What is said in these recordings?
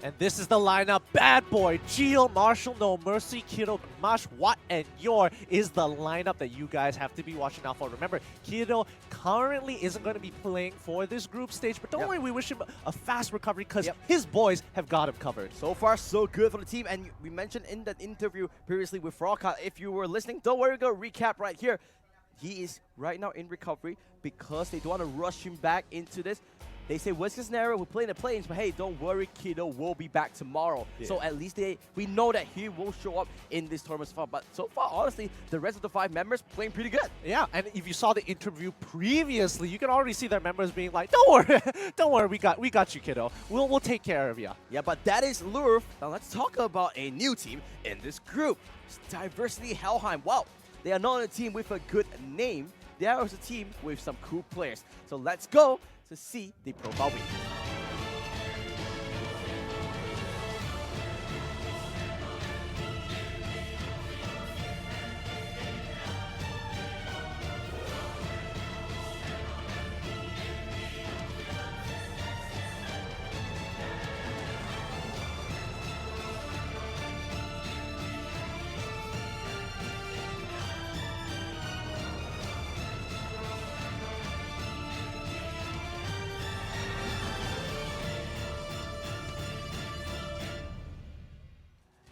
And this is the lineup. Bad Boy, Geo, Marshall, No Mercy, Kiddo, Gamash, Watt, and Yor is the lineup that you guys have to be watching out for. Remember, Kiddo currently isn't going to be playing for this group stage, but don't worry, we wish him a fast recovery because his boys have got him covered. So far, so good for the team. And we mentioned in that interview previously with Frogcat, if you were listening, don't worry, we're going to recap right here. He is right now in recovery because they don't want to rush him back into this. They say, worst case scenario, we're playing the planes, but hey, don't worry, Kiddo will be back tomorrow. Yeah. So at least we know that he will show up in this tournament so far. But so far, honestly, the rest of the 5 members playing pretty good. Yeah, and if you saw the interview previously, you can already see their members being like, don't worry, don't worry, we got you, Kiddo. We'll take care of you. Yeah, but that is Louvre. Now let's talk about a new team in this group. It's Diversity Helheim. Wow, they are not a team with a good name. They are also a team with some cool players. So let's go to see the profile week.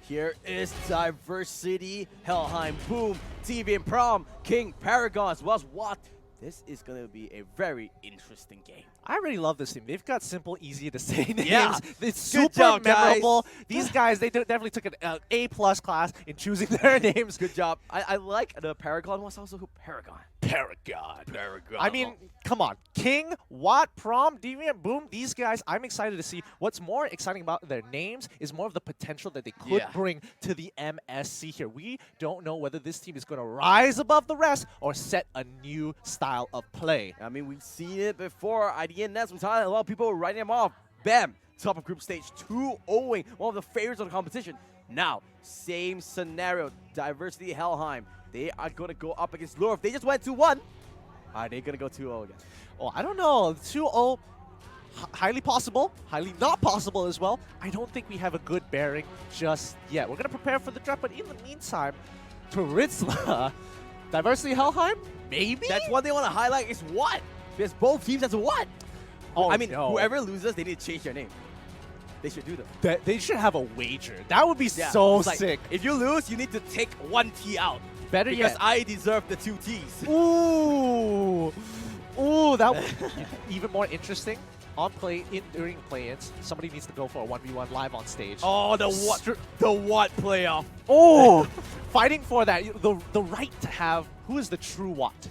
Here is Diversity, Helheim, Boom, TV and Prom, King, Paragon, as well as Watt. This is going to be a very interesting game. I really love this team. They've got simple, easy to say names. Yeah. It's super memorable. These guys, they definitely took an A+ class in choosing their names. Good job. I like the Paragon. What's also who? Paragon. I mean, come on. King, Watt, Prom, Deviant, Boom, these guys, I'm excited to see. What's more exciting about their names is more of the potential that they could bring to the MSC here. We don't know whether this team is going to rise above the rest or set a new style of play. I mean, we've seen it before. IDN Nets from Thailand, a lot of people were writing them off. Bam! Top of group stage, 2-0ing, one of the favorites of the competition. Now, same scenario. Diversity Helheim. They are going to go up against Louvre. They just went 2-1. Are they going to go 2-0 again? Oh, I don't know. 2-0, highly possible, highly not possible as well. I don't think we have a good bearing just yet. We're going to prepare for the draft, but in the meantime, Turitzla, Diversity Helheim, maybe? That's what they want to highlight is what? Because both teams has what? Oh, I mean, no. Whoever loses, they need to change their name. They should do that. They should have a wager. That would be so sick. If you lose, you need to take 1 T out. Better because yet. I deserve the 2 Ts. Ooh. Ooh, that would be even more interesting. During play-ins, somebody needs to go for a 1v1 live on stage. Oh, the what playoff. Oh, fighting for that. The right to have, who is the true Watt?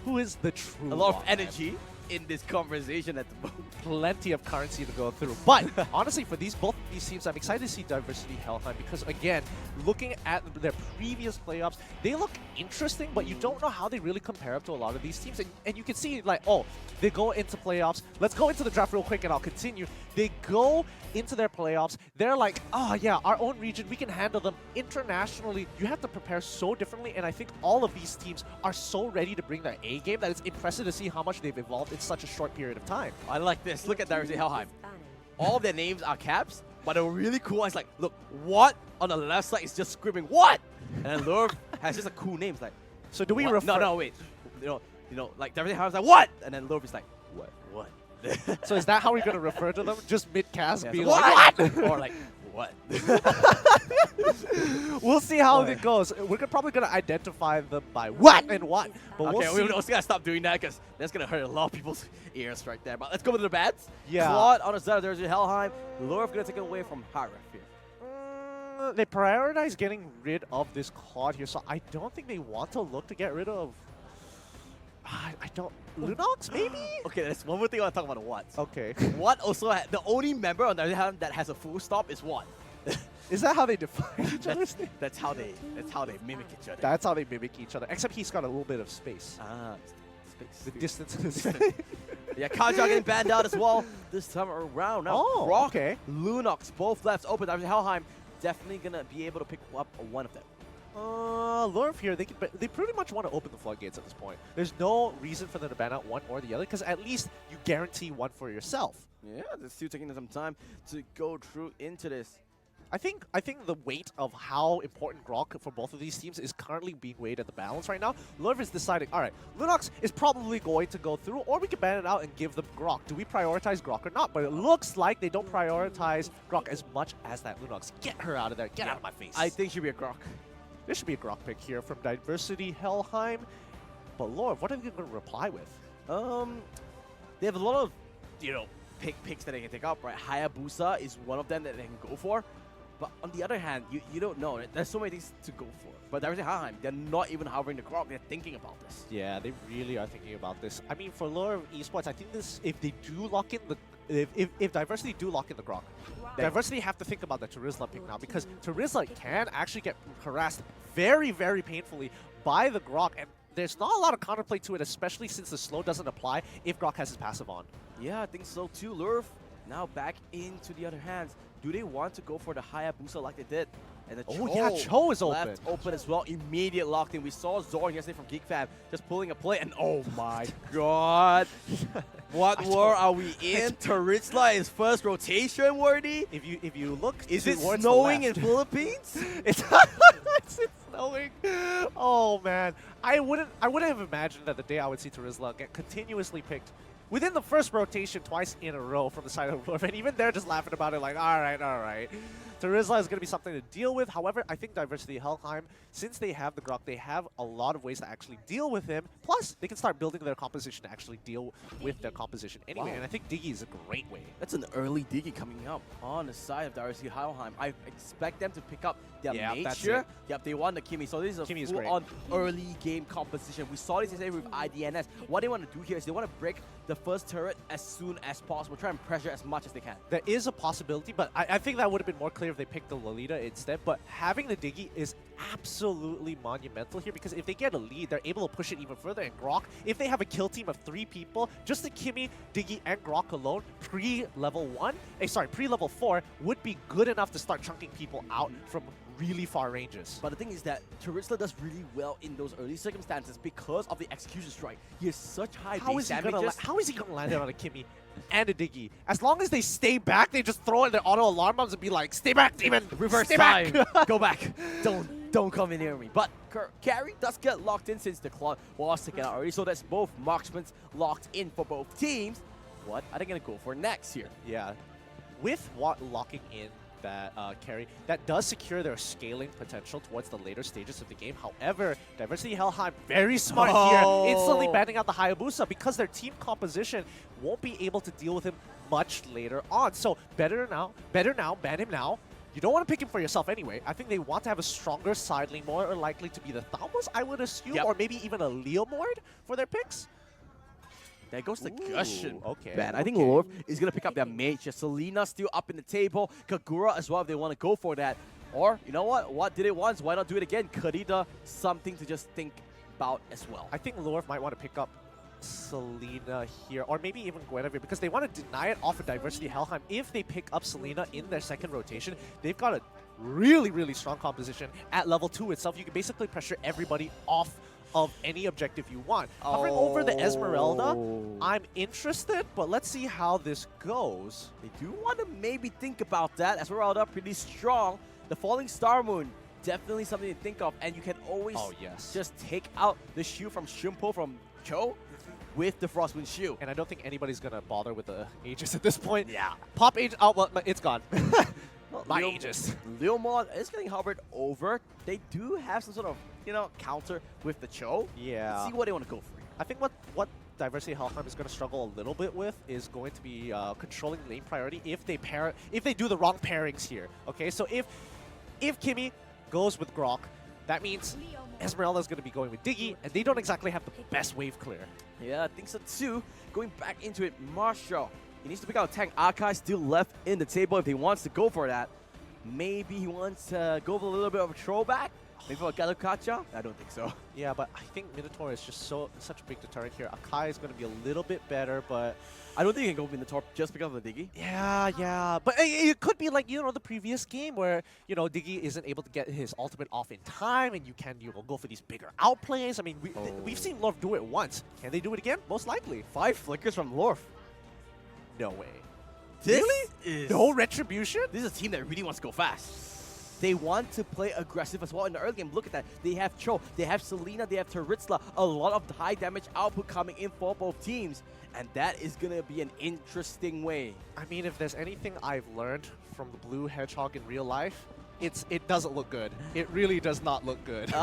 Who is the true A lot Watt, of energy in this conversation at the moment. Plenty of currency to go through. But honestly, for both of these teams, I'm excited to see Diversity Helheim because, again, looking at their previous playoffs, they look interesting, but you don't know how they really compare up to a lot of these teams. And you can see, like, oh, they go into playoffs. Let's go into the draft real quick, and I'll continue. They go into their playoffs. They're like, oh, yeah, our own region, we can handle them. Internationally, you have to prepare so differently, and I think all of these teams are so ready to bring their A game that it's impressive to see how much they've evolved in such a short period of time. I like this. Look at Diversity Helheim. All of their names are caps, but the really cool one is like, look, what on the left side is just screaming, what? And then Louvre has just a cool name. It's like, so do we what? refer? No, wait. You know, like Diversity Helheim's like, what? And then Louvre is like, what? So is that how we're going to refer to them? Just mid-cast, be like, what? Or like, what? We'll see how it goes. We're probably going to identify them by what and what. But okay, we're also going to stop doing that because that's going to hurt a lot of people's ears right there. But let's go with the bads. Yeah. Claude on the side of Diversity Helheim. Louvre going to take it away from Harif here. They prioritize getting rid of this Claude here, so I don't think they want to look to get rid of... I don't... Lunox, maybe? Okay, there's one more thing I want to talk about the Watts. Okay. Watt also the only member on the other hand that has a full stop is Watt. Is that how they define each other? That's how they mimic each other. That's how they mimic each other. Except he's got a little bit of space. Space. The distance is... Yeah, Kaja getting banned out as well this time around. Now, Rock, okay. Lunox, both lefts open. Helheim definitely going to be able to pick up one of them. Lurv here, they pretty much want to open the floodgates at this point. There's no reason for them to ban out one or the other, because at least you guarantee one for yourself. Yeah, they're still taking some time to go through into this. I think the weight of how important Grok for both of these teams is currently being weighed at the balance right now. Lurv is deciding, all right, Lunox is probably going to go through, or we can ban it out and give them Grok. Do we prioritize Grok or not? But it looks like they don't prioritize Grok as much as that Lunox. Get her out of there. Get out of my face. I think she'll be a Grok. There should be a Grok pick here from Diversity Helheim. But Lurv, what are they going to reply with? They have a lot of, picks that they can take up, right? Hayabusa is one of them that they can go for. But on the other hand, you don't know. There's so many things to go for. But Diversity Helheim, they're not even hovering the Grok. They're thinking about this. Yeah, they really are thinking about this. I mean, for Lure Esports, I think this, if they do lock in the, if Diversity do lock in the Grok, Diversity have to think about the Terizla pick now, because Terizla can actually get harassed very, very painfully by the Grok, and there's not a lot of counterplay to it, especially since the slow doesn't apply if Grok has his passive on. Yeah, I think so too. Lurv now back into the other hands. Do they want to go for the Hayabusa like they did? And the Cho is open. Left open as well. Immediate locked in. We saw Zorn yesterday from GeekFam just pulling a play, and oh my god. What war are we in? Terizla is first rotation worthy. If you look, is it snowing in Philippines? It's snowing. Oh man, I wouldn't have imagined that the day I would see Terizla get continuously picked within the first rotation twice in a row from the side of Lurv, and even they're just laughing about it like, all right. Terizla is going to be something to deal with. However, I think Diversity Helheim, since they have the Grok, they have a lot of ways to actually deal with him. Plus, they can start building their composition to actually deal with their composition anyway, and I think Diggy is a great way. That's an early Diggy coming up on the side of Diversity Helheim. I expect them to pick up their nature. Yep, they want the Kimi, so this is a full-on early game composition. We saw this yesterday with IDNS. What they want to do here is they want to break the first turret as soon as possible, try and pressure as much as they can. There is a possibility, but I think that would have been more clear if they picked the Lolita instead. But having the Diggy is absolutely monumental here, because if they get a lead, they're able to push it even further. And Grok, if they have a kill team of 3 people, just the Kimi, Diggy, and Grok alone, pre-level 4, would be good enough to start chunking people out from really far ranges. But the thing is that Terizla does really well in those early circumstances because of the execution strike. He has such high base damages. How is he going to land it on a Kimi and a Diggy? As long as they stay back, they just throw in their auto alarm bombs and be like, stay back, demon! Reverse time! Go back! Don't come in near me. But Carry does get locked in since the Claw was taken out already, so that's both marksmen locked in for both teams. What are they going to go for next here? Yeah. With Watt locking in that carry, that does secure their scaling potential towards the later stages of the game. However, Diversity Helheim, very smart here, instantly banning out the Hayabusa because their team composition won't be able to deal with him much later on. So better now, ban him now. You don't want to pick him for yourself anyway. I think they want to have a stronger side lane, more likely to be the Thamos, I would assume, or maybe even a Leomord for their picks. There goes the Gushing. Okay. I think Lurv is going to pick up their mage. Selena still up in the table. Kagura as well if they want to go for that. Or, you know what? What did it once? Why not do it again? Kadita, something to just think about as well. I think Lurv might want to pick up Selena here, or maybe even Guinevere, because they want to deny it off of Diversity Helheim. If they pick up Selena in their second rotation, they've got a really, really strong composition at level 2 itself. You can basically pressure everybody off of any objective you want. Hovering over the Esmeralda, I'm interested, but let's see how this goes. They do want to maybe think about that. Esmeralda pretty strong. The Falling Star Moon, definitely something to think of, and you can always just take out the shield from Shimpo from Cho with the Frostwind shield. And I don't think anybody's going to bother with the Aegis at this point. Yeah. Pop Aegis, oh, well, it's gone. My Aegis. Leomord is getting hovered over. They do have some sort of, counter with the Cho. Yeah. Let's see what they want to go for. I think what Diversity Helheim is going to struggle a little bit with is going to be controlling lane priority if they do the wrong pairings here. Okay, so if Kimi goes with Grok, that means Esmeralda is going to be going with Diggy, and they don't exactly have the best wave clear. Yeah, I think so too. Going back into it, Marshall, he needs to pick out a tank. Akai still left in the table if he wants to go for that. Maybe he wants to go for a little bit of a throwback. Maybe for a Galukacha? I don't think so. Yeah, but I think Minotaur is just such a big deterrent here. Akai is going to be a little bit better, but I don't think you can go Minotaur just because of the Diggy. yeah. But it could be like, the previous game where, Diggy isn't able to get his ultimate off in time, and you can go for these bigger outplays. I mean, we've seen Lorf do it once. Can they do it again? Most likely. 5 flickers from Lorf. No way. This Really? is No retribution? This is a team that really wants to go fast. They want to play aggressive as well in the early game. Look at that. They have Cho, they have Selena, they have Taritzla. A lot of high damage output coming in for both teams. And that is going to be an interesting way. I mean, if there's anything I've learned from the Blue Hedgehog in real life, it doesn't look good. It really does not look good.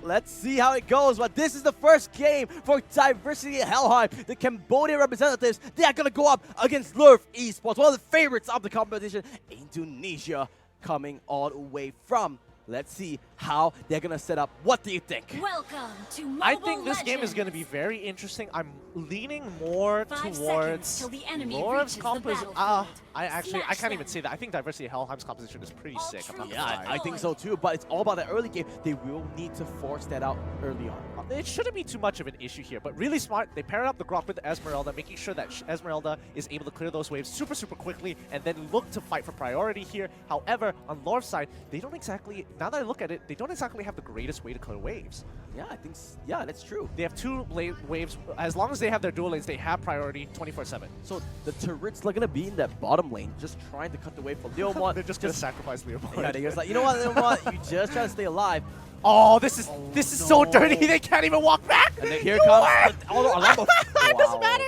Let's see how it goes. But this is the first game for Diversity Helheim. The Cambodian representatives, they are going to go up against LOUVRE Esports, one of the favorites of the competition. Indonesia coming all the way from. Let's see how they're going to set up. What do you think? Welcome to Mobile I think this game is Legends. going to be very interesting. I'm leaning more 5 towards seconds till the enemy Lawrence reaches the composition. battlefield. I Smash can't even them. say that. I think Diversity Helheim's composition is pretty All sick. I'm not troops gonna Yeah, lie. I think so too, but it's all about the early game. They will need to force that out early on. It shouldn't be too much of an issue here, but really smart. They paired up the Grok with Esmeralda, making sure that Esmeralda is able to clear those waves super quickly and then look to fight for priority here. However, on Lorf's side, they don't exactly, now that I look at it, they don't exactly have the greatest way to clear waves. Yeah, I think, yeah, that's true. They have 2 waves. As long as they have their dual lanes, they have priority 24/7. So the turrets are going to be in that bottom lane, just trying to cut the way for Leomon. They're just going to sacrifice Leomon. Yeah, they're just like, you know what, Leomon, you just try to stay alive. Oh, this is so dirty. They can't even walk back. And then here comes the alarm. It doesn't matter.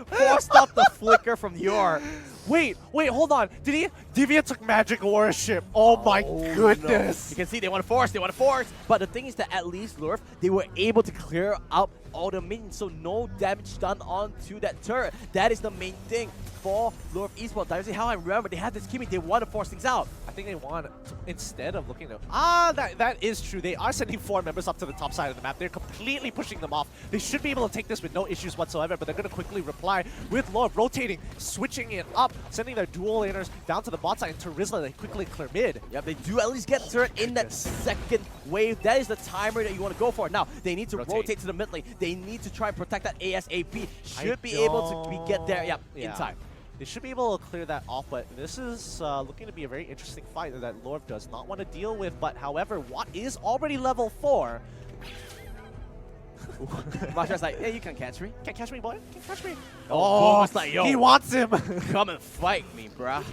Forced up the flicker from Yor. Wait, hold on. Did he? Divya took Magic Worship. Oh my goodness. No. You can see they want to force, But the thing is that at least LOUVRE, they were able to clear out all the minions, so no damage done onto that turret. That is the main thing for LOUVRE Esports. Diversity Helheim, remember, they have this Kimi, they want to force things out. I think they want to, instead of looking at... that is true. They are sending 4 members up to the top side of the map. They're completely pushing them off. They should be able to take this with no issues whatsoever, but they're going to quickly reply with LOUVRE rotating, switching it up, sending their dual laners down to the bot side, and Taritzla, they quickly clear mid. Yep, they do at least get the turret in that second wave. That is the timer that you want to go for. Now, they need to rotate to the mid lane. They need to try and protect that ASAP. Should be able to get there, in time. They should be able to clear that off, but this is looking to be a very interesting fight that LOUVRE does not want to deal with. But however, Watt is already level 4. Masha's like, yeah, you can catch me. Can't catch me, boy. Can't catch me. Oh, it's like, yo, he wants him. come and fight me, bruh.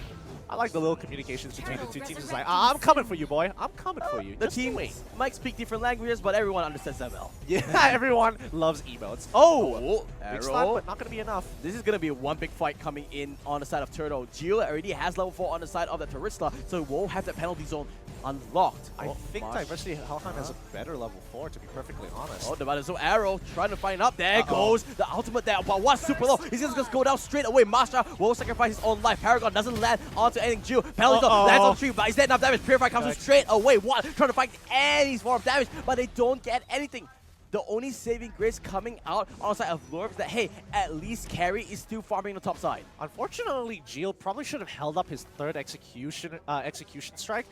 I like the little communications between the two teams. It's like, I'm coming for you, boy. I'm coming for you. The Just team wait. might speak different languages, but everyone understands ML. Yeah, everyone loves emotes. Oh, big stun, Arrow. but not going to be enough. This is going to be one big fight coming in on the side of Turtle. Gio already has level 4 on the side of the Taritzla, so it won't have that penalty zone unlocked. I think Diversity Helheim has a better level 4, to be perfectly honest. Oh, the battle. So Arrow trying to find up. There goes the ultimate there. But what's super low? He's just going to go down straight away. Masha will sacrifice his own life. Paragon doesn't land onto anything. Gio penalty zone lands on the tree, but he's dead enough damage. Purify comes in straight away. What? Trying to find any form of damage, but they don't get anything. The only saving grace coming out on the side of LOUVRE is that, hey, at least Carry is still farming the top side. Unfortunately, Gio probably should have held up his 3rd execution strike.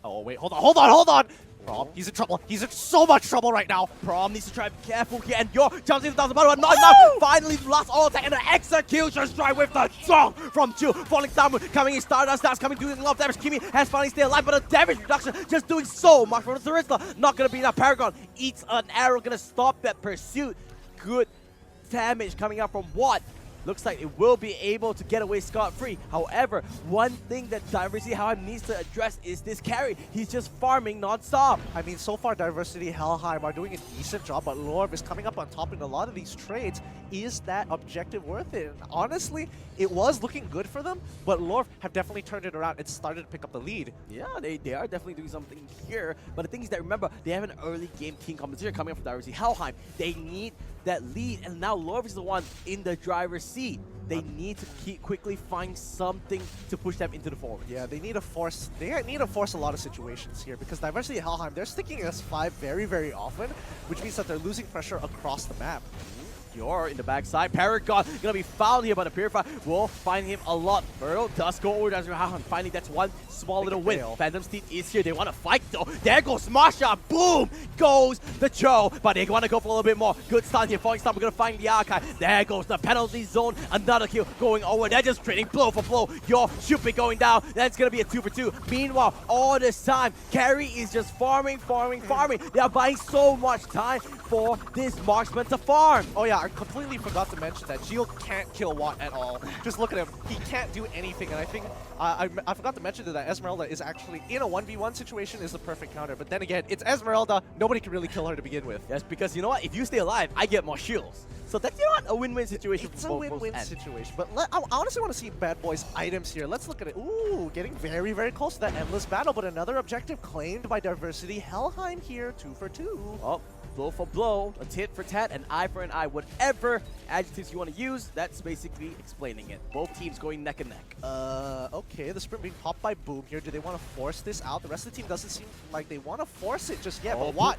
Oh, wait, hold on! Prom, he's in trouble. He's in so much trouble right now. Prom needs to try to be careful here, and Yor jumps into the battle, not enough. Finally, last all attack and an execution strike with the song from Jill. Falling downward, coming in, Stardust that's coming, doing a lot of damage. Kimi has finally stayed alive, but the damage reduction just doing so much for the Taritzla. Not gonna be enough. Paragon eats an arrow, gonna stop that pursuit. Good damage coming out from Watt. Looks like it will be able to get away scot-free. However, one thing that Diversity Helheim needs to address is this carry. He's just farming non-stop. I mean, so far, Diversity Helheim are doing a decent job, but LOUVRE is coming up on top in a lot of these trades. Is that objective worth it? And honestly, it was looking good for them, but LOUVRE have definitely turned it around and started to pick up the lead. Yeah, they are definitely doing something here. But the thing is that, remember, they have an early game team competition coming up for Diversity Helheim. They need that lead, and now LOUVRE is the one in the driver's seat. They need to quickly find something to push them into the forward. Yeah, they need to force a lot of situations here because Diversity Helheim, they're sticking S5 very, very often, which means that they're losing pressure across the map. You're in the backside. Paragon gonna be fouled here, but the Purifier will find him a lot. Burrow does go over to Helheim. Finally, that's one small little win. Phantom Steed is here. They want to fight though. There goes Masha. Boom! Goes the Joe, but they want to go for a little bit more. Good start here. Falling start. We're gonna find the archive. There goes the penalty zone. Another kill going over. They're just trading blow for blow. Your should be going down. That's gonna be a 2 for 2. Meanwhile, all this time, Carry is just farming. They are buying so much time for this marksman to farm. Oh yeah, I completely forgot to mention that Gio can't kill Watt at all. Just look at him. He can't do anything, and I think I forgot to mention that Esmeralda is actually in a 1v1 situation is the perfect counter. But then again, it's Esmeralda. Nobody can really kill her to begin with. Yes, because you know what? If you stay alive, I get more shields. So that's, you know what, a win-win situation. It's a win-win situation. But I honestly want to see Bad Boy's items here. Let's look at it. Ooh, getting very, very close to that endless battle. But another objective claimed by Diversity. Helheim here, 2 for 2. Oh, blow for blow, a tit for tat, an eye for an eye. Whatever adjectives you want to use, that's basically explaining it. Both teams going neck and neck. Okay, the sprint being popped by Boom here. Do they want to force this out? The rest of the team doesn't seem like they want to force it just yet. Oh, but Watt...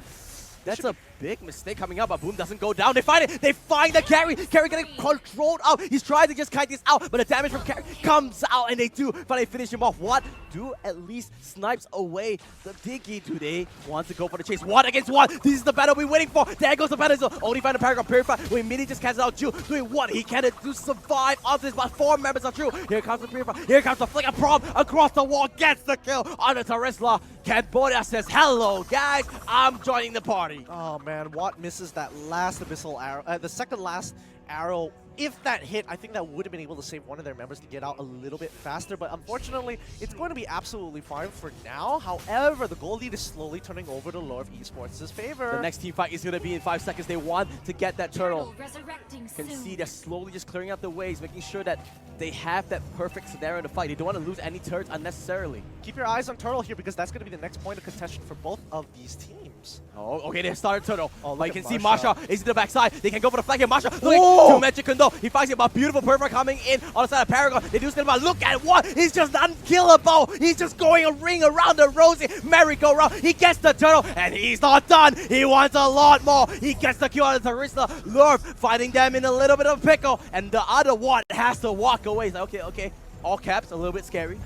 That's a big mistake coming up, but Boom doesn't go down. They find it. They find the Carry. Carry getting controlled out. He's trying to just kite this out, but the damage from Carry comes out, and they do finally finish him off. What? Do at least snipes away the Diggy. Do they want to go for the chase? 1 against 1. This is the battle we're waiting for. There goes the battle zone. Only find a Paragon Purify. We immediately just cancel out Ju. Doing what he can to survive on this, but 4 members are true. Here comes the Purify. Here comes the Flicker Prom across the wall. Gets the kill on the Tarisla. Cambodia says, hello, guys. I'm joining the party. Oh man, Watt misses that last abyssal arrow, the second last arrow. If that hit, I think that would have been able to save one of their members to get out a little bit faster, but unfortunately, it's going to be absolutely fine for now. However, the goal lead is slowly turning over to LOUVRE Esports' favor. The next team fight is going to be in 5 seconds. They want to get that turtle. Resurrecting Can soon. see they're slowly just clearing out the ways, making sure that they have that perfect scenario to fight. They don't want to lose any turrets unnecessarily. Keep your eyes on Turtle here because that's going to be the next point of contention for both of these teams. Oh, okay, they started Turtle. Oh, but you look can at see Masha. Masha is in the backside. They can go for the flag here. Masha looking Oh! to Magic Kondo. He finds it, but beautiful Purify coming in on the side of Paragon. They do still about look at what? He's just unkillable. He's just going a ring around the rosy merry-go-round. He gets the turtle, and he's not done. He wants a lot more. He gets the kill on the Tarista. LOUVRE finding them in a little bit of a pickle, and the other one has to walk away. He's like, okay. All caps, a little bit scary.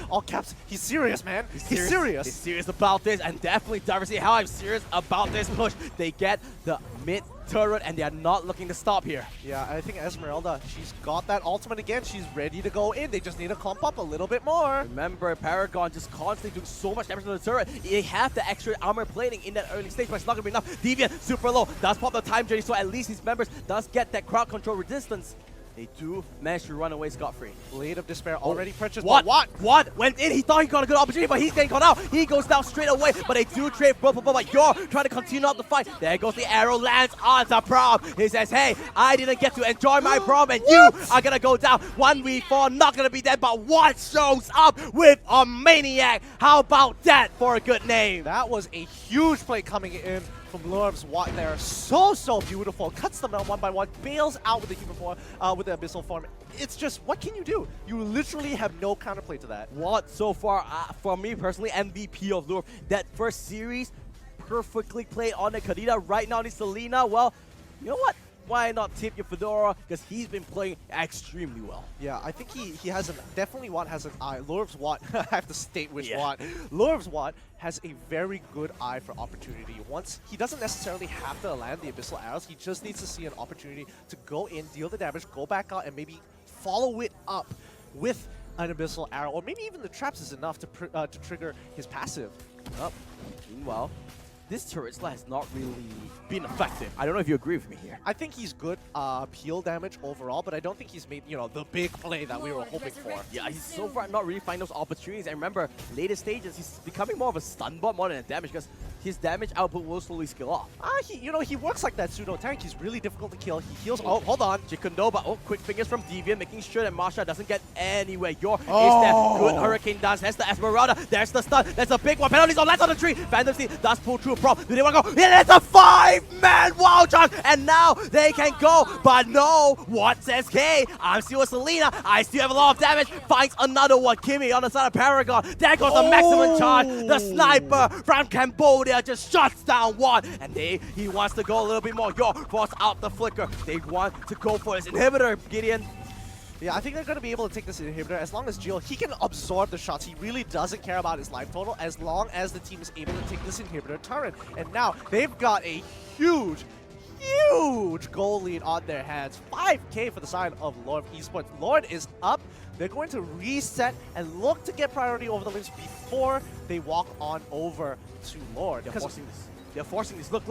All caps. He's serious, man. He's serious. He's serious about this, and definitely Diversity. How I'm serious about this push. They get the mid turret, and they are not looking to stop here. Yeah, I think Esmeralda, she's got that ultimate again. She's ready to go in. They just need to clump up a little bit more. Remember, Paragon just constantly doing so much damage to the turret. They have the extra armor plating in that early stage, but it's not going to be enough. Deviant, super low, does pop the time journey, so at least his members does get that crowd control resistance. They do manage to run away scot-free. Blade of Despair already purchased. What? What? What? Went in. He thought he got a good opportunity, but he's getting caught out. He goes down straight away, but they do trade both of them. But you're trying to continue up the fight. There goes the arrow, lands on the prom. He says, hey, I didn't get to enjoy my prom, and you are going to go down. 1v4, not going to be dead, but what shows up with a maniac? How about that for a good name? That was a huge play coming in from LOUVRE's Watt there. So beautiful. Cuts them down one by one. Bails out with the human form, with the abyssal form. It's just, what can you do? You literally have no counterplay to that. What so far, for me personally, MVP of LOUVRE. That first series, perfectly played on the Kadita. Right now, it's Selena. Well, you know what? Why not tip your Fedora? Because he's been playing extremely well. Yeah, I think he has definitely Watt has an eye. LOUVRE's Watt, I have to state which Yeah. Watt. LOUVRE's Watt has a very good eye for opportunity. Once, he doesn't necessarily have to land the abyssal arrows, he just needs to see an opportunity to go in, deal the damage, go back out, and maybe follow it up with an abyssal arrow, or maybe even the traps is enough to trigger his passive. Oh, meanwhile, this Tarisla has not really been effective. I don't know if you agree with me here. I think he's good peel damage overall, but I don't think he's made, you know, the big play that we were hoping for. Yeah, he's so far not really finding those opportunities. And remember, later stages, he's becoming more of a stun bot more than a damage because his damage output will slowly scale off. He works like that pseudo tank. He's really difficult to kill. He heals. Oh, hold on. Chikondo, but quick fingers from Deviant, making sure that Masha doesn't get anywhere. Is there good Hurricane dance. That's the Esmeralda. There's the stun. That's a big one. Penalties on lands on the tree. Phantom Steed does pull through a prop. Do they want to go? Yeah, that's a 5-man wow charge, and now they can go. But no, what's SK? I'm still a Selena. I still have a lot of damage. Finds another one. Kimmy on the side of Paragon. There goes the maximum charge. The sniper from Cambodia just shuts down one. And he wants to go a little bit more. Yo, force out the flicker. They want to go for his inhibitor, Gideon. Yeah, I think they're going to be able to take this inhibitor as long as Jill, he can absorb the shots. He really doesn't care about his life total as long as the team is able to take this inhibitor turret. And now they've got a huge goal lead on their hands. 5K for the side of Lord Esports. Lord is up. They're going to reset and look to get priority over the lanes before they walk on over to Lord. They're forcing this. They're forcing this. Look.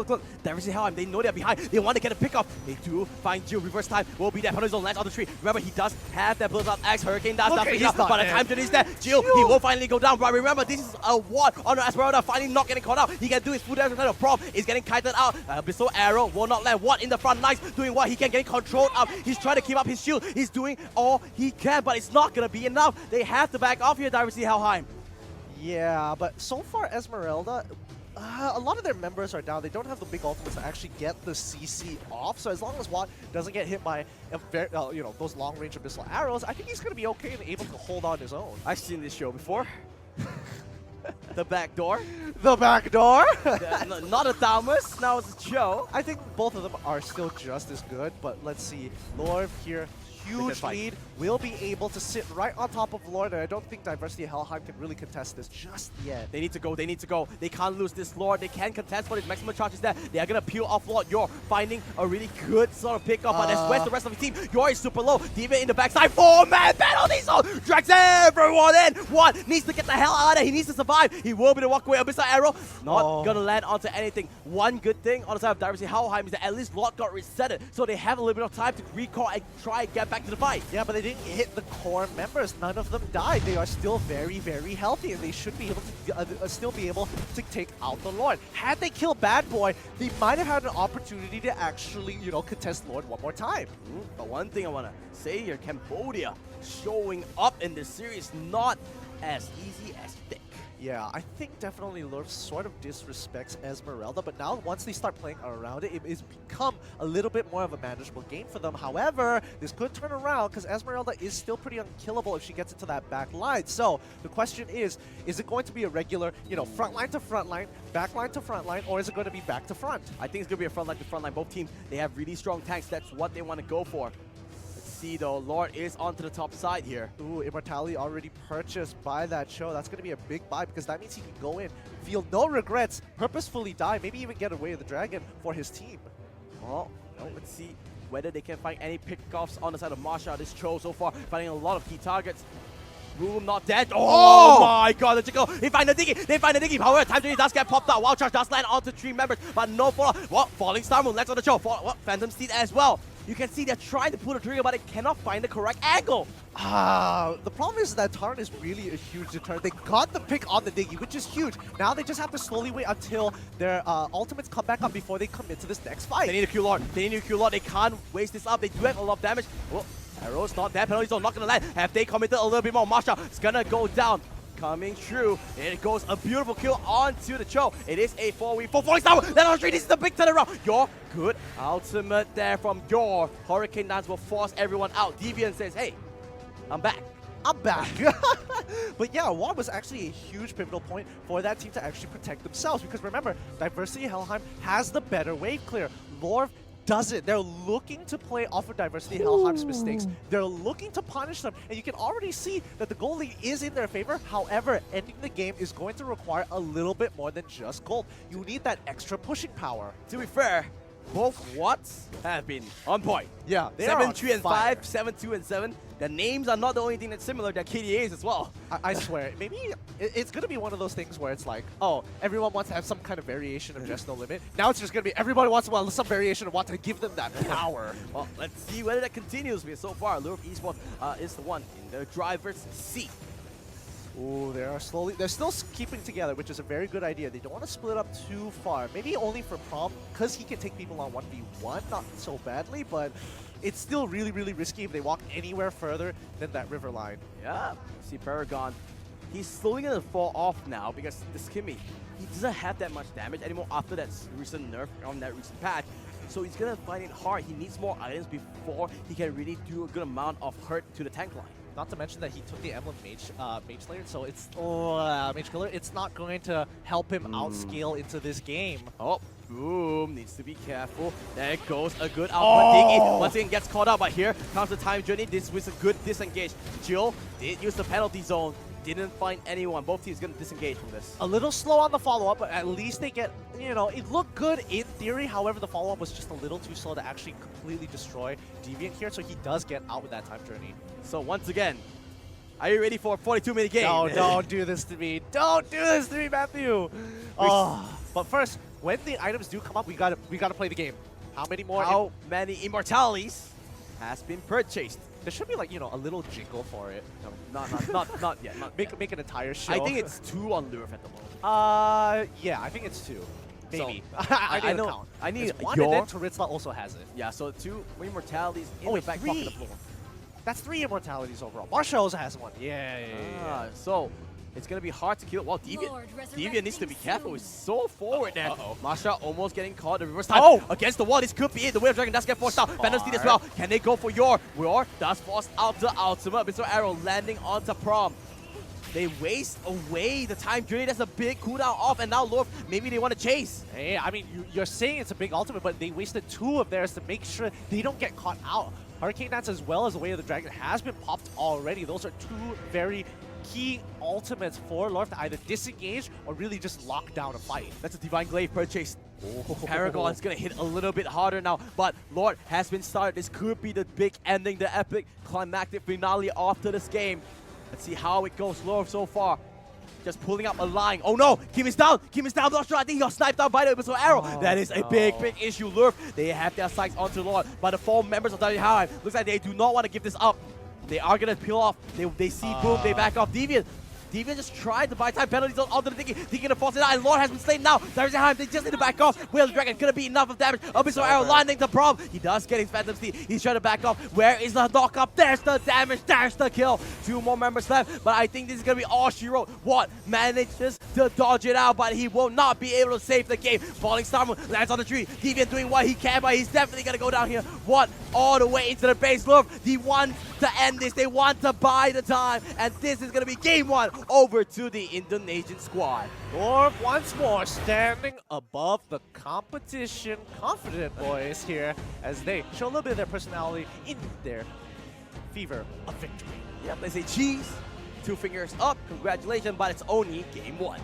Diversity Helheim. They know they're behind. They want to get a pick off. They do find Jill. Reverse time will be there. Penalty zone lands on the tree. Remember, he does have that blows out X. Hurricane does not pick up. By the time Jill is there, Jill, he will finally go down. But remember, this is a ward on Esmeralda. Finally not getting caught out. He can do his full damage. The problem is getting kited out. Bestow arrow will not land. One in the front. Nice. Doing what he can. Getting controlled up. He's trying to keep up his shield. He's doing all he can, but it's not going to be enough. They have to back off here, Diversity Helheim. Yeah, but so far Esmeralda, a lot of their members are down. They don't have the big ultimates to actually get the CC off. So as long as Watt doesn't get hit by those long-range abyssal arrows, I think he's going to be okay and able to hold on his own. I've seen this show before. The back door. The back door? Not a Thomas. Now it's a Joe. I think both of them are still just as good, but let's see. Lord here, huge lead, will be able to sit right on top of Lord, and I don't think Diversity Helheim can really contest this just yet. They need to go. They can't lose this Lord. They can contest, but his maximum charge is there. They are going to peel off Lord. You're finding a really good sort of pick up, but where's the rest of the team? You're super low. Deviant in the backside. 4-man penalty zone. Drags everyone in. One needs to get the hell out of there. He needs to survive. He will be the walkway. Abyssal arrow. Not going to land onto anything. One good thing on the side of Diversity Helheim is that at least Lord got resetted, so they have a little bit of time to recall and try and get back to the fight. Yeah, but they didn't hit the core members. None of them died. They are still very, very healthy, and they should be able to still be able to take out the Lord. Had they killed Bad Boy, they might have had an opportunity to actually, contest Lord one more time. But one thing I want to say here, Cambodia showing up in this series not as easy as you think. Yeah, I think definitely Lurf sort of disrespects Esmeralda, but now once they start playing around it, it's become a little bit more of a manageable game for them. However, this could turn around because Esmeralda is still pretty unkillable if she gets into that back line. So the question is it going to be a regular, front line to front line, back line to front line, or is it going to be back to front? I think it's going to be a front line to front line. Both teams, they have really strong tanks. That's what they want to go for. See though, Lord is onto the top side here. Ooh, Immortality already purchased by that show. That's going to be a big buy because that means he can go in, feel no regrets, purposefully die, maybe even get away with the dragon for his team. Well, let's see whether they can find any pickoffs on the side of Marsha. This show so far, finding a lot of key targets. Room not dead. Oh my god, the Chico. They find the Diggy. However, time to does get popped out. Wild Charge does land onto 3 members, but no follow. What? Falling Star Moon lands on the show. Phantom Steed as well. You can see they're trying to pull the trigger, but they cannot find the correct angle. The problem is that Tarn is really a huge deterrent. They got the pick on the Diggy, which is huge. Now they just have to slowly wait until their ultimates come back up before they commit to this next fight. They need a Q Lord. They can't waste this up. They do have a lot of damage. Oh, arrow's not there. Penalty zone not gonna land. Have they committed a little bit more? Marsha is gonna go down. Coming through. It goes a beautiful kill onto the Cho. It is a 4v4 falling star. Then on the street, this is the big turnaround. Your good ultimate there from your Hurricane Dance will force everyone out. Deviant says, hey, I'm back. But yeah, Wad was actually a huge pivotal point for that team to actually protect themselves. Because remember, Diversity Helheim has the better wave clear. Lorv doesn't. They're looking to play off of Diversity Helheim's mistakes. They're looking to punish them, and you can already see that the gold lead is in their favor. However, ending the game is going to require a little bit more than just gold. You need that extra pushing power. To be fair, both Watts have been on point. Yeah, they are 7-3 and 5, 7-2 and 7. The names are not the only thing that's similar. They're KDAs as well. I swear, maybe it's going to be one of those things where it's like, oh, everyone wants to have some kind of variation of Just No Limit. Now it's just going to be everybody wants some variation of want to give them that power. Well, let's see whether that continues. Because so far, Lure Esports is the one in the driver's seat. Ooh, they're still keeping together, which is a very good idea. They don't want to split up too far. Maybe only for Prom, because he can take people on 1v1, not so badly, but it's still really, really risky if they walk anywhere further than that river line. Yeah, see Paragon. He's slowly going to fall off now because this Kimmy, he doesn't have that much damage anymore after that recent nerf on that recent patch. so he's gonna find it hard. He needs more items before he can really do a good amount of hurt to the tank line. Not to mention that he took the Emblem Mage Slayer, so it's Mage Killer. It's not going to help him outscale into this game. Oh, boom! Needs to be careful. There goes a good output. Diggy once again gets caught out, but here comes the time journey. This was a good disengage. Jill did use the penalty zone. Didn't find anyone. Both teams gonna disengage from this. A little slow on the follow-up, but at least they get, you know, it looked good in theory. However, the follow-up was just a little too slow to actually completely destroy Deviant here, so he does get out with that time journey. So once again, are you ready for a 42-minute game? No, don't do this to me. Don't do this to me, Matthew. Oh, but first, when the items do come up, we gotta play the game. How many more? How many immortalities has been purchased? There should be like, you know, a little jingle for it. No, not yet. Not yet. Make an entire show. I think it's 2 on Louvre at the moment. Yeah, I think it's 2. Maybe. So, I didn't know. count. I need It's 1 your. and then Turitza also has it. Yeah, so 2 immortalities in Oh, the wait, back 3. pocket of the floor. That's 3 immortalities overall. Marsha also has 1. Yeah. So it's gonna be hard to kill. Well, Deviant needs to be careful. He's so forward there. Masha almost getting caught. The reverse time against the wall. This could be it. The Wave Dragon does get forced out. Phantom Steed as well. Can they go for Yor? Yor does force out the ultimate. Mr. Arrow landing onto Prom. They waste away the time journey. That's a big cooldown off, and now Louvre, maybe they want to chase. Hey, I mean, you're saying it's a big ultimate, but they wasted 2 of theirs to make sure they don't get caught out. Hurricane Dance as well as the Way of the Dragon has been popped already. Those are 2 very key ultimates for Louvre to either disengage or really just lock down a fight. That's a Divine Glaive purchase. Paragon's gonna hit a little bit harder now, but Lord has been started. This could be the big ending, the epic climactic finale after this game. Let's see how it goes. Louvre so far, just pulling up a line. Oh no, Kim is down. Kim is down. Not sure. I think he got sniped down by the Abyssal Arrow. That is a big issue. Louvre, they have their sights onto Lord, but the 4 members of Helheim looks like they do not want to give this up. They are gonna peel off. They see boom. They back off. Deviant just tried to buy time penalties onto the Diggy. Diggy gonna force it out, and Lord has been slain now. Helheim, they just need to back off. Will the Dragon gonna be enough of damage? Abyssal Arrow landing the Prom. He does get his Phantom Steed. He's trying to back off. Where is the knock up? There's the damage. There's the kill. 2 more members left, but I think this is gonna be all she wrote. What manages to dodge it out, but he will not be able to save the game. Falling Star Moon lands on the tree. Deviant doing what he can, but he's definitely gonna go down here. What? All the way into the base. Louvre, they want to end this. They want to buy the time, and this is gonna be game 1 over to the Indonesian squad. Louvre once more standing above the competition. Confident boys here as they show a little bit of their personality in their fever of victory. Yep, they say cheese. 2 fingers up. Congratulations, but it's only game 1.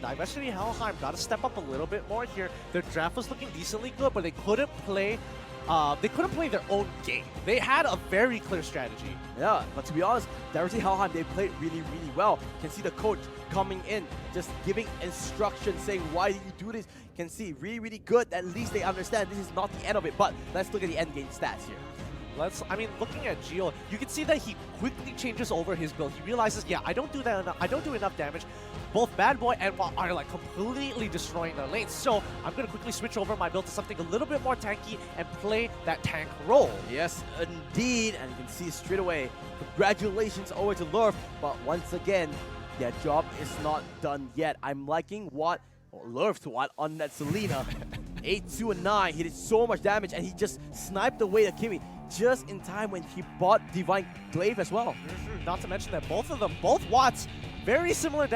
Diversity Helheim got to step up a little bit more here. Their draft was looking decently good, but they couldn't play their own game. They had a very clear strategy. Yeah, but to be honest, Diversity Helheim, they played really, really well. You can see the coach coming in, just giving instructions, saying, why did you do this? You can see really, really good. At least they understand this is not the end of it. But let's look at the end game stats here. Looking at Gio, you can see that he quickly changes over his build. He realizes, yeah, I don't do enough damage. Both Bad Boy and Wa are like completely destroying their lanes. So I'm gonna quickly switch over my build to something a little bit more tanky and play that tank role. Yes, indeed. And you can see straight away, congratulations over to Louvre. But once again, their job is not done yet. I'm liking what Louvre's what on that Selena. 8, 2, and 9. He did so much damage, and he just sniped away the Kimmy just in time when he bought Divine Glaive as well. Not to mention that both Watts, very similar damage.